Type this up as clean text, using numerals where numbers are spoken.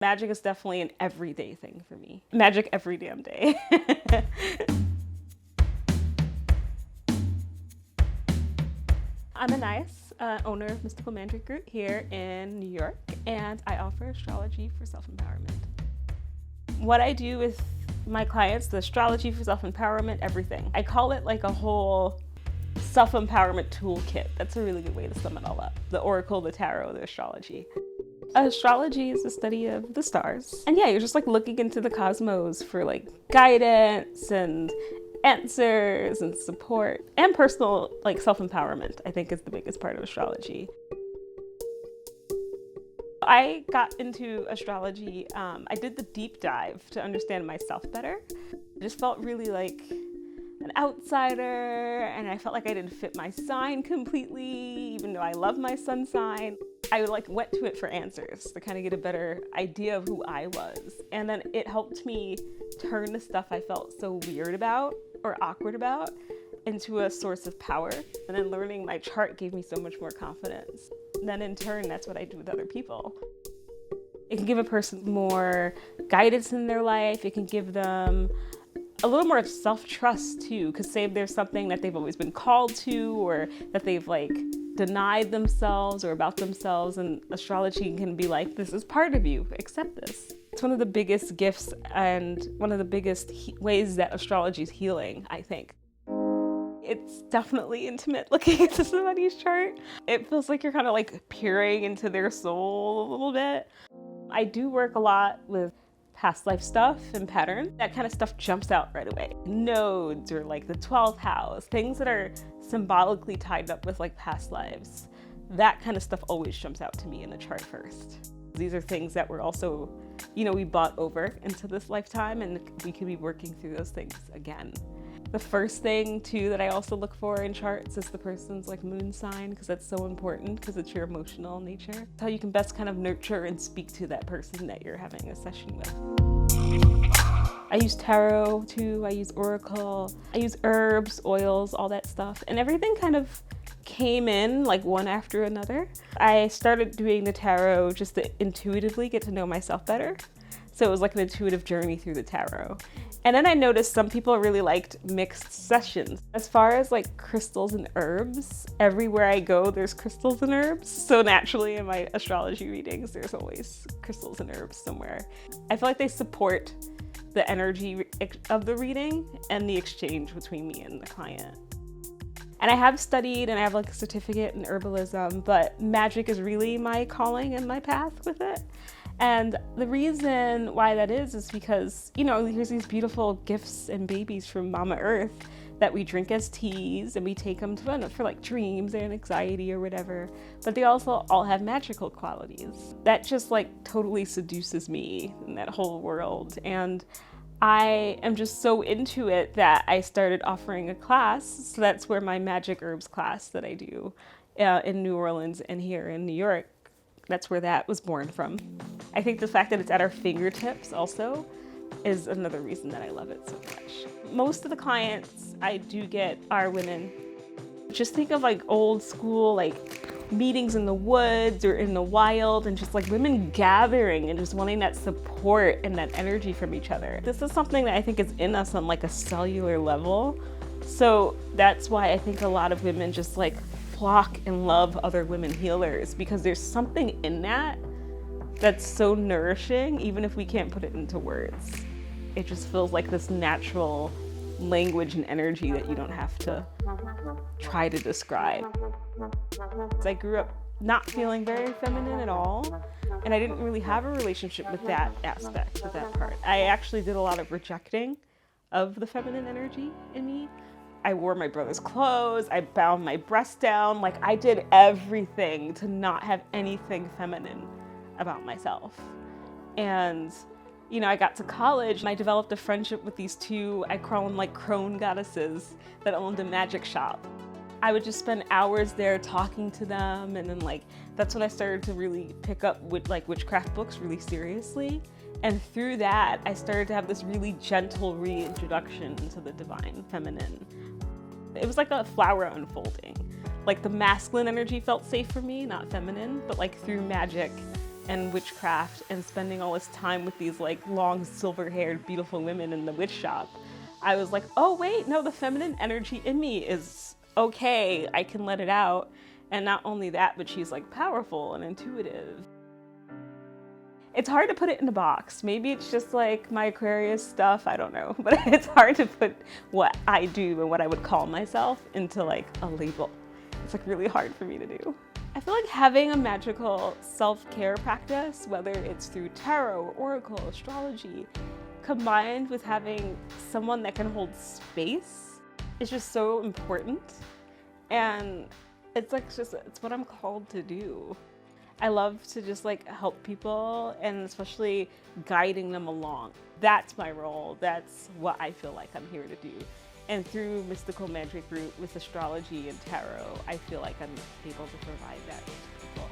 Magic is definitely an everyday thing for me. Magic every damn day. I'm Anais, owner of Mystical Mandrake Root here in New York, and I offer astrology for self-empowerment. What I do with my clients, the astrology for self-empowerment, everything. I call it like a whole self-empowerment toolkit. That's a really good way to sum it all up. The oracle, the tarot, the astrology. Astrology is the study of the stars. And yeah, you're just like looking into the cosmos for like guidance and answers and support and personal like self-empowerment, I think is the biggest part of astrology. I got into astrology, I did the deep dive to understand myself better. I just felt really like an outsider, and I felt like I didn't fit my sign completely, even though I love my sun sign. I went to it for answers to kind of get a better idea of who I was. And then it helped me turn the stuff I felt so weird about or awkward about into a source of power. And then learning my chart gave me so much more confidence. And then in turn, that's what I do with other people. It can give a person more guidance in their life. It can give them a little more self-trust too, because say there's something that they've always been called to or that they've like denied themselves or about themselves, and astrology can be like, this is part of you, accept this. It's one of the biggest gifts and one of the biggest ways that astrology is healing, I think. It's definitely intimate looking into somebody's chart. It feels like you're kind of like peering into their soul a little bit. I do work a lot with past life stuff and pattern. That kind of stuff jumps out right away. Nodes or like the 12th house, things that are symbolically tied up with like past lives. That kind of stuff always jumps out to me in the chart first. These are things that we're also, we bought over into this lifetime, and we could be working through those things again. The first thing too that I also look for in charts is the person's like moon sign, because that's so important because it's your emotional nature. It's how you can best kind of nurture and speak to that person that you're having a session with. I use tarot too, I use oracle, I use herbs, oils, all that stuff, and everything kind of came in like one after another. I started doing the tarot just to intuitively get to know myself better. So it was like an intuitive journey through the tarot. And then I noticed some people really liked mixed sessions. As far as like crystals and herbs, everywhere I go, there's crystals and herbs. So naturally in my astrology readings, there's always crystals and herbs somewhere. I feel like they support the energy of the reading and the exchange between me and the client. And I have studied and I have like a certificate in herbalism, but magic is really my calling and my path with it. And the reason why that is because, here's these beautiful gifts and babies from Mama Earth that we drink as teas, and we take them for like dreams and anxiety or whatever. But they also all have magical qualities. That just like totally seduces me in that whole world. And I am just so into it that I started offering a class. So that's where my magic herbs class that I do in New Orleans and here in New York. That's where that was born from. I think the fact that it's at our fingertips also is another reason that I love it so much. Most of the clients I do get are women. Just think of like old school, like meetings in the woods or in the wild, and just like women gathering and just wanting that support and that energy from each other. This is something that I think is in us on like a cellular level. So that's why I think a lot of women just like flock and love other women healers, because there's something in that that's so nourishing, even if we can't put it into words. It just feels like this natural language and energy that you don't have to try to describe. I grew up not feeling very feminine at all, and I didn't really have a relationship with that aspect, with that part. I actually did a lot of rejecting of the feminine energy in me. I wore my brother's clothes, I bound my breast down, like I did everything to not have anything feminine about myself. And, I got to college and I developed a friendship with these two, I call them like crone goddesses that owned a magic shop. I would just spend hours there talking to them, and then like, that's when I started to really pick up with like witchcraft books really seriously. And through that, I started to have this really gentle reintroduction into the divine feminine. It was like a flower unfolding. Like the masculine energy felt safe for me, not feminine, but like through magic and witchcraft and spending all this time with these like long silver-haired beautiful women in the witch shop, I was like, oh wait, no, the feminine energy in me is okay, I can let it out. And not only that, but she's like powerful and intuitive. It's hard to put it in a box. Maybe it's just like my Aquarius stuff, I don't know. But it's hard to put what I do and what I would call myself into like a label. It's like really hard for me to do. I feel like having a magical self-care practice, whether it's through tarot, oracle, astrology, combined with having someone that can hold space is just so important. And it's like it's what I'm called to do. I love to just like help people and especially guiding them along. That's my role. That's what I feel like I'm here to do. And through Mystical Mandrake Root with astrology and tarot, I feel like I'm able to provide that to people.